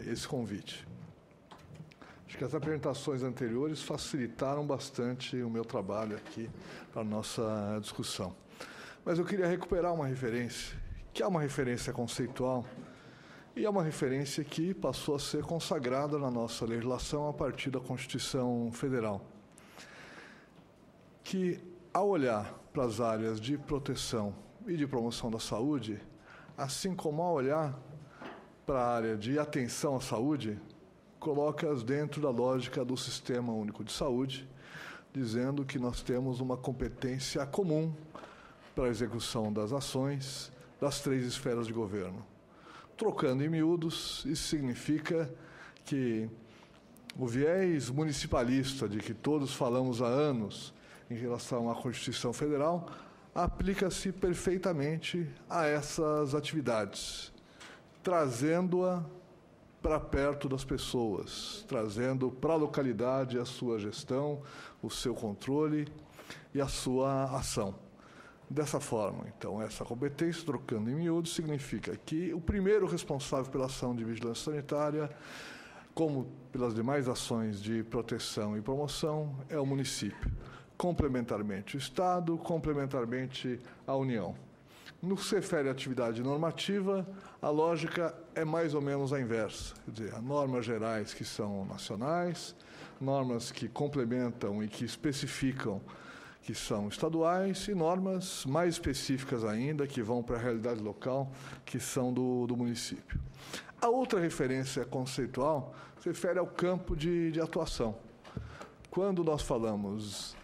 esse convite. Acho que as apresentações anteriores facilitaram bastante o meu trabalho aqui para a nossa discussão. Mas eu queria recuperar uma referência, que é uma referência conceitual, e é uma referência que passou a ser consagrada na nossa legislação a partir da Constituição Federal, que, ao olhar para as áreas de proteção e de promoção da saúde, assim como ao olhar para a área de atenção à saúde, coloca-as dentro da lógica do Sistema Único de Saúde, dizendo que nós temos uma competência comum para a execução das ações das 3 esferas de governo. Trocando em miúdos, isso significa que o viés municipalista de que todos falamos há anos em relação à Constituição Federal aplica-se perfeitamente a essas atividades, trazendo-a para perto das pessoas, trazendo para a localidade a sua gestão, o seu controle e a sua ação. Dessa forma, então, essa competência, trocando em miúdos, significa que o primeiro responsável pela ação de vigilância sanitária, como pelas demais ações de proteção e promoção, é o município. Complementarmente o Estado, complementarmente a União. No que se refere à atividade normativa, a lógica é mais ou menos a inversa. Quer dizer, há normas gerais que são nacionais, normas que complementam e que especificam que são estaduais e normas mais específicas ainda, que vão para a realidade local, que são do município. A outra referência conceitual se refere ao campo de atuação. Quando nós falamos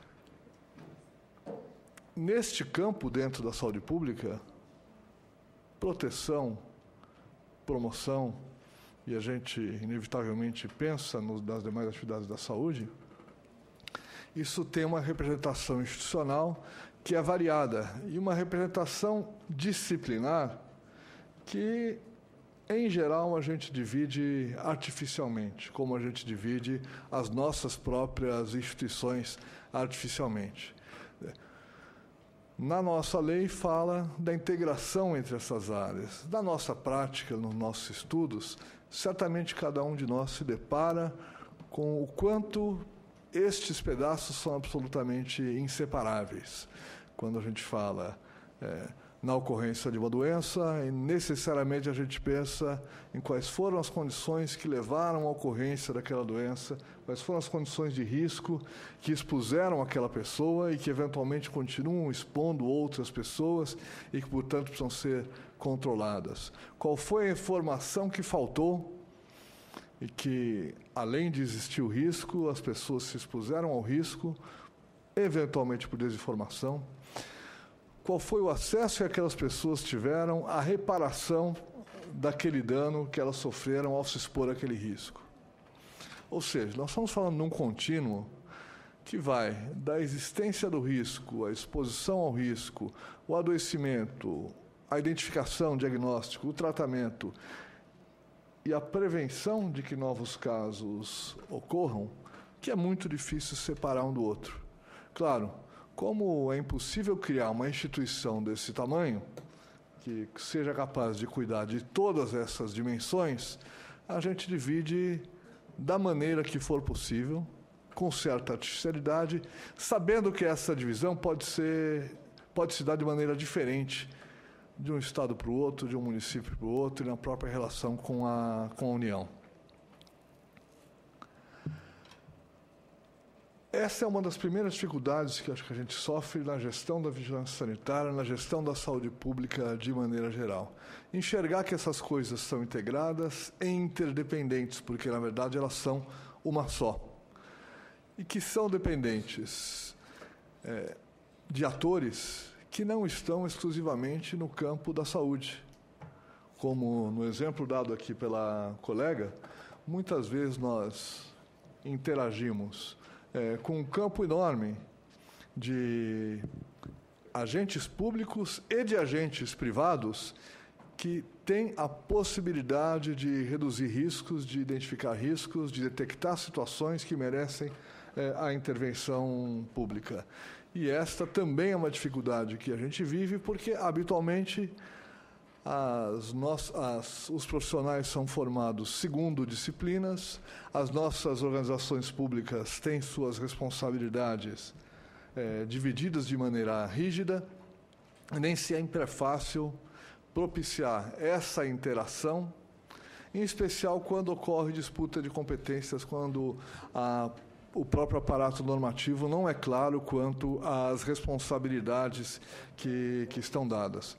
neste campo, dentro da saúde pública, proteção, promoção, e a gente inevitavelmente pensa nas demais atividades da saúde, isso tem uma representação institucional que é variada, e uma representação disciplinar que, em geral, a gente divide artificialmente, como a gente divide as nossas próprias instituições artificialmente. Na nossa lei fala da integração entre essas áreas. Na nossa prática, nos nossos estudos, certamente cada um de nós se depara com o quanto estes pedaços são absolutamente inseparáveis. Quando a gente fala na ocorrência de uma doença, e necessariamente a gente pensa em quais foram as condições que levaram à ocorrência daquela doença, quais foram as condições de risco que expuseram aquela pessoa e que eventualmente continuam expondo outras pessoas e que, portanto, precisam ser controladas. Qual foi a informação que faltou e que, além de existir o risco, as pessoas se expuseram ao risco, eventualmente por desinformação? Qual foi o acesso que aquelas pessoas tiveram à reparação daquele dano que elas sofreram ao se expor àquele risco? Ou seja, nós estamos falando de um contínuo que vai da existência do risco, a exposição ao risco, o adoecimento, a identificação, o diagnóstico, o tratamento e a prevenção de que novos casos ocorram, que é muito difícil separar um do outro. Claro, como é impossível criar uma instituição desse tamanho, que seja capaz de cuidar de todas essas dimensões, a gente divide da maneira que for possível, com certa artificialidade, sabendo que essa divisão pode se dar de maneira diferente de um estado para o outro, de um município para o outro, e na própria relação com a União. Essa é uma das primeiras dificuldades que acho que a gente sofre na gestão da vigilância sanitária, na gestão da saúde pública de maneira geral. Enxergar que essas coisas são integradas e interdependentes, porque, na verdade, elas são uma só. E que são dependentes de atores que não estão exclusivamente no campo da saúde. Como no exemplo dado aqui pela colega, muitas vezes nós interagimos com um campo enorme de agentes públicos e de agentes privados que têm a possibilidade de reduzir riscos, de identificar riscos, de detectar situações que merecem a intervenção pública. E esta também é uma dificuldade que a gente vive, porque, habitualmente, os profissionais são formados segundo disciplinas, as nossas organizações públicas têm suas responsabilidades divididas de maneira rígida, e nem sempre é fácil propiciar essa interação, em especial quando ocorre disputa de competências, quando o próprio aparato normativo não é claro quanto às responsabilidades que estão dadas.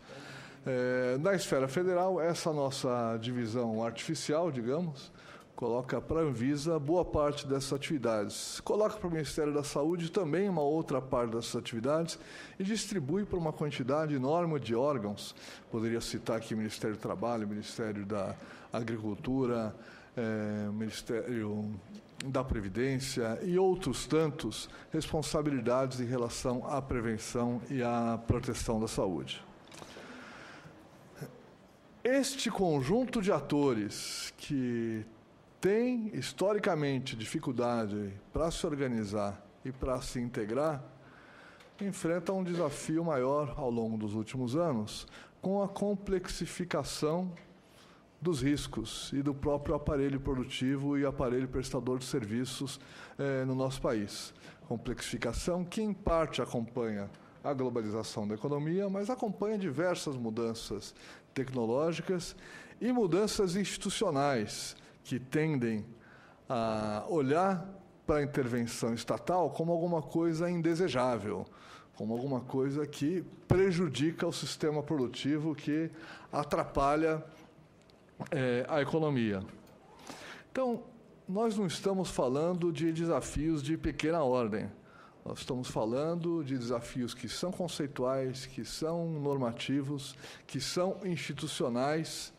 Na esfera federal, essa nossa divisão artificial, digamos, coloca para a Anvisa boa parte dessas atividades, coloca para o Ministério da Saúde também uma outra parte dessas atividades e distribui para uma quantidade enorme de órgãos. Poderia citar aqui o Ministério do Trabalho, o Ministério da Agricultura, Ministério da Previdência e outros tantos responsabilidades em relação à prevenção e à proteção da saúde. Este conjunto de atores que tem, historicamente, dificuldade para se organizar e para se integrar, enfrenta um desafio maior ao longo dos últimos anos, com a complexificação dos riscos e do próprio aparelho produtivo e aparelho prestador de serviços no nosso país. Complexificação que, em parte, acompanha a globalização da economia, mas acompanha diversas mudanças tecnológicas e mudanças institucionais, que tendem a olhar para a intervenção estatal como alguma coisa indesejável, como alguma coisa que prejudica o sistema produtivo, que atrapalha a economia. Então, nós não estamos falando de desafios de pequena ordem. Nós estamos falando de desafios que são conceituais, que são normativos, que são institucionais,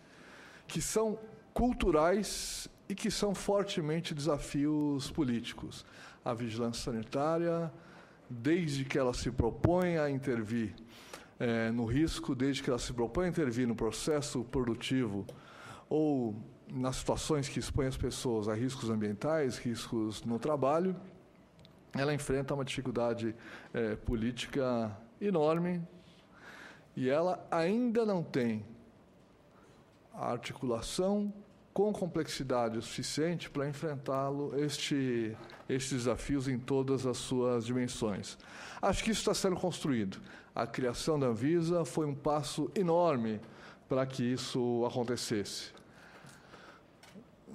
que são culturais e que são fortemente desafios políticos. A vigilância sanitária, desde que ela se propõe a intervir no risco, desde que ela se propõe a intervir no processo produtivo ou nas situações que expõem as pessoas a riscos ambientais, riscos no trabalho, ela enfrenta uma dificuldade política enorme e ela ainda não tem a articulação com complexidade suficiente para enfrentá-lo, estes desafios em todas as suas dimensões. Acho que isso está sendo construído. A criação da Anvisa foi um passo enorme para que isso acontecesse.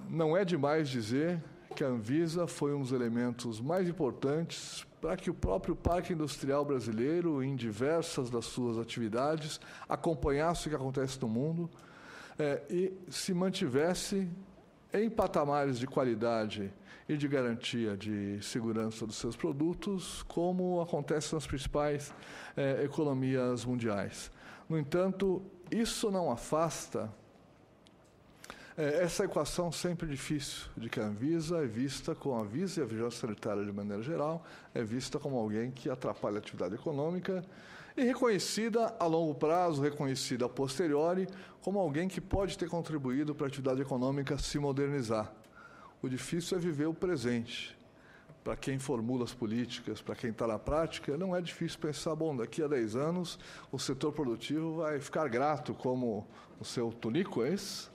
Não é demais dizer que a Anvisa foi um dos elementos mais importantes para que o próprio Parque Industrial Brasileiro, em diversas das suas atividades, acompanhasse o que acontece no mundo, e se mantivesse em patamares de qualidade e de garantia de segurança dos seus produtos, como acontece nas principais economias mundiais. No entanto, isso não afasta essa equação sempre difícil, de que a Anvisa é vista como a Anvisa e a vigilância sanitária, de maneira geral, é vista como alguém que atrapalha a atividade econômica e reconhecida a longo prazo, reconhecida a posteriori, como alguém que pode ter contribuído para a atividade econômica se modernizar. O difícil é viver o presente. Para quem formula as políticas, para quem está na prática, não é difícil pensar, bom, daqui a 10 anos o setor produtivo vai ficar grato como o seu Tunico, é isso?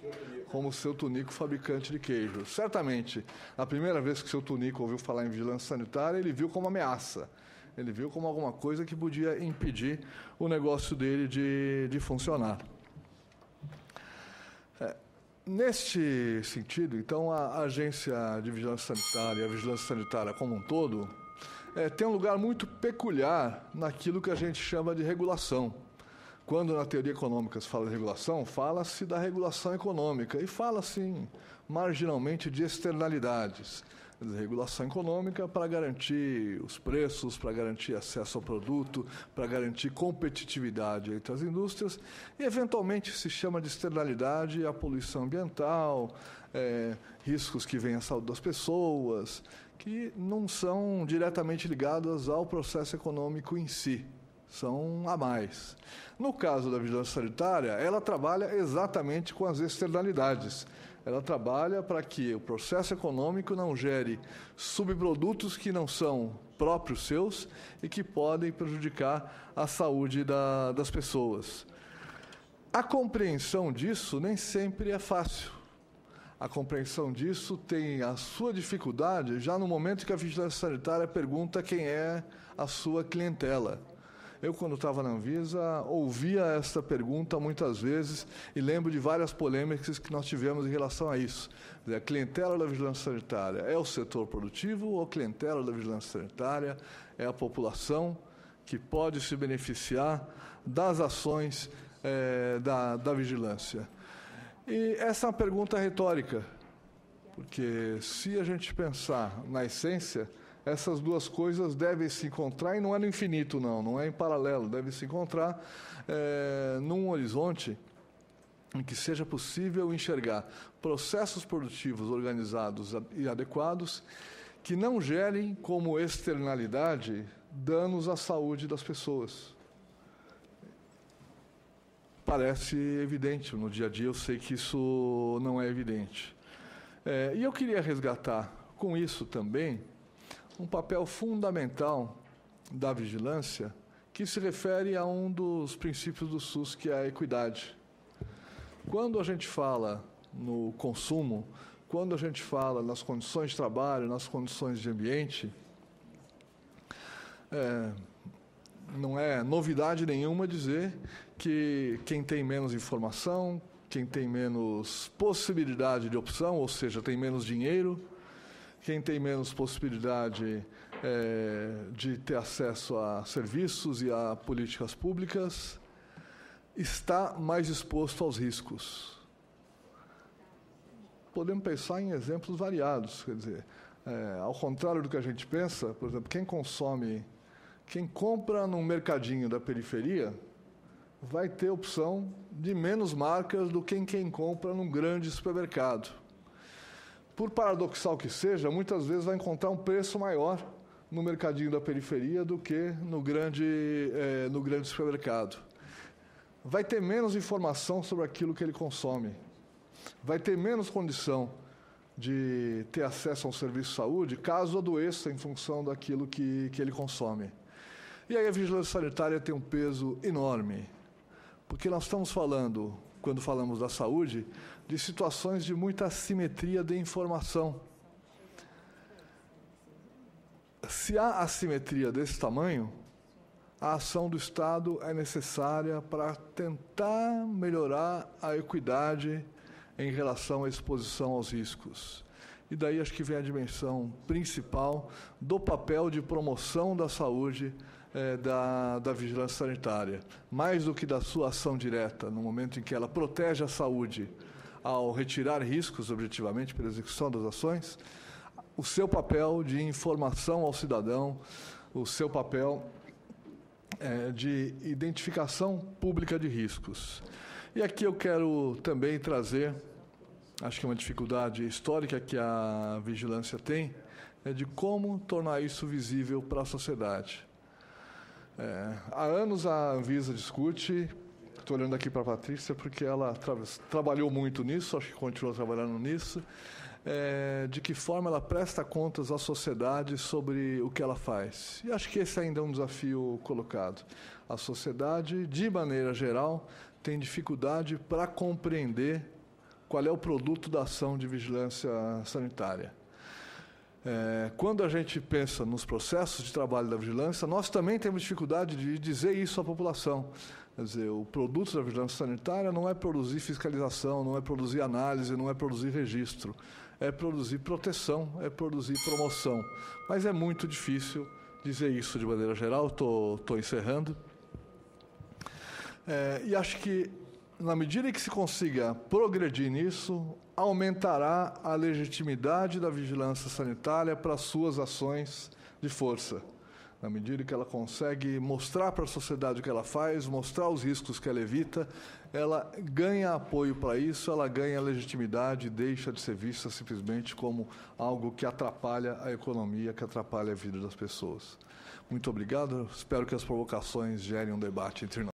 Como o seu Tunico fabricante de queijo. Certamente, a primeira vez que o seu Tunico ouviu falar em vigilância sanitária, ele viu como ameaça. Ele viu como alguma coisa que podia impedir o negócio dele de funcionar. Neste sentido, então, a Agência de Vigilância Sanitária e a Vigilância Sanitária como um todo tem um lugar muito peculiar naquilo que a gente chama de regulação. Quando na teoria econômica se fala de regulação, fala-se da regulação econômica e fala-se marginalmente de externalidades. Regulação econômica para garantir os preços, para garantir acesso ao produto, para garantir competitividade entre as indústrias e, eventualmente, se chama de externalidade a poluição ambiental, riscos que vêm à saúde das pessoas, que não são diretamente ligadas ao processo econômico em si, são a mais. No caso da vigilância sanitária, ela trabalha exatamente com as externalidades. Ela trabalha para que o processo econômico não gere subprodutos que não são próprios seus e que podem prejudicar a saúde das pessoas. A compreensão disso nem sempre é fácil. A compreensão disso tem a sua dificuldade já no momento que a vigilância sanitária pergunta quem é a sua clientela. Eu, quando estava na Anvisa, ouvia essa pergunta muitas vezes e lembro de várias polêmicas que nós tivemos em relação a isso. A clientela da vigilância sanitária é o setor produtivo ou a clientela da vigilância sanitária é a população que pode se beneficiar das ações da vigilância? E essa é uma pergunta retórica, porque se a gente pensar na essência, essas duas coisas devem se encontrar, e não é no infinito, não é em paralelo, devem se encontrar num horizonte em que seja possível enxergar processos produtivos organizados e adequados que não gerem como externalidade danos à saúde das pessoas. Parece evidente, no dia a dia eu sei que isso não é evidente. E eu queria resgatar com isso também um papel fundamental da vigilância que se refere a um dos princípios do SUS, que é a equidade. Quando a gente fala no consumo, quando a gente fala nas condições de trabalho, nas condições de ambiente, não é novidade nenhuma dizer que quem tem menos informação, quem tem menos possibilidade de opção, ou seja, tem menos dinheiro, quem tem menos possibilidade de ter acesso a serviços e a políticas públicas, está mais exposto aos riscos. Podemos pensar em exemplos variados, quer dizer, ao contrário do que a gente pensa, por exemplo, quem compra num mercadinho da periferia vai ter opção de menos marcas do que quem compra num grande supermercado. Por paradoxal que seja, muitas vezes vai encontrar um preço maior no mercadinho da periferia do que no grande supermercado. Vai ter menos informação sobre aquilo que ele consome. Vai ter menos condição de ter acesso a um serviço de saúde caso adoeça em função daquilo que ele consome. E aí a vigilância sanitária tem um peso enorme, porque nós estamos falando, quando falamos da saúde, de situações de muita assimetria de informação. Se há assimetria desse tamanho, a ação do Estado é necessária para tentar melhorar a equidade em relação à exposição aos riscos. E daí acho que vem a dimensão principal do papel de promoção da saúde da vigilância sanitária. Mais do que da sua ação direta, no momento em que ela protege a saúde ao retirar riscos, objetivamente, pela execução das ações, o seu papel de informação ao cidadão, o seu papel de identificação pública de riscos. E aqui eu quero também trazer, acho que é uma dificuldade histórica que a vigilância tem, de como tornar isso visível para a sociedade. Há anos a Anvisa discute, estou olhando aqui para a Patrícia, porque ela trabalhou muito nisso, acho que continua trabalhando nisso, de que forma ela presta contas à sociedade sobre o que ela faz. E acho que esse ainda é um desafio colocado. A sociedade, de maneira geral, tem dificuldade para compreender qual é o produto da ação de vigilância sanitária. Quando a gente pensa nos processos de trabalho da vigilância, nós também temos dificuldade de dizer isso à população. Quer dizer, o produto da vigilância sanitária não é produzir fiscalização, não é produzir análise, não é produzir registro. É produzir proteção, é produzir promoção. Mas é muito difícil dizer isso de maneira geral. Estou encerrando. E acho que, na medida em que se consiga progredir nisso, aumentará a legitimidade da vigilância sanitária para as suas ações de força. Na medida que ela consegue mostrar para a sociedade o que ela faz, mostrar os riscos que ela evita, ela ganha apoio para isso, ela ganha legitimidade e deixa de ser vista simplesmente como algo que atrapalha a economia, que atrapalha a vida das pessoas. Muito obrigado, espero que as provocações gerem um debate entre nós.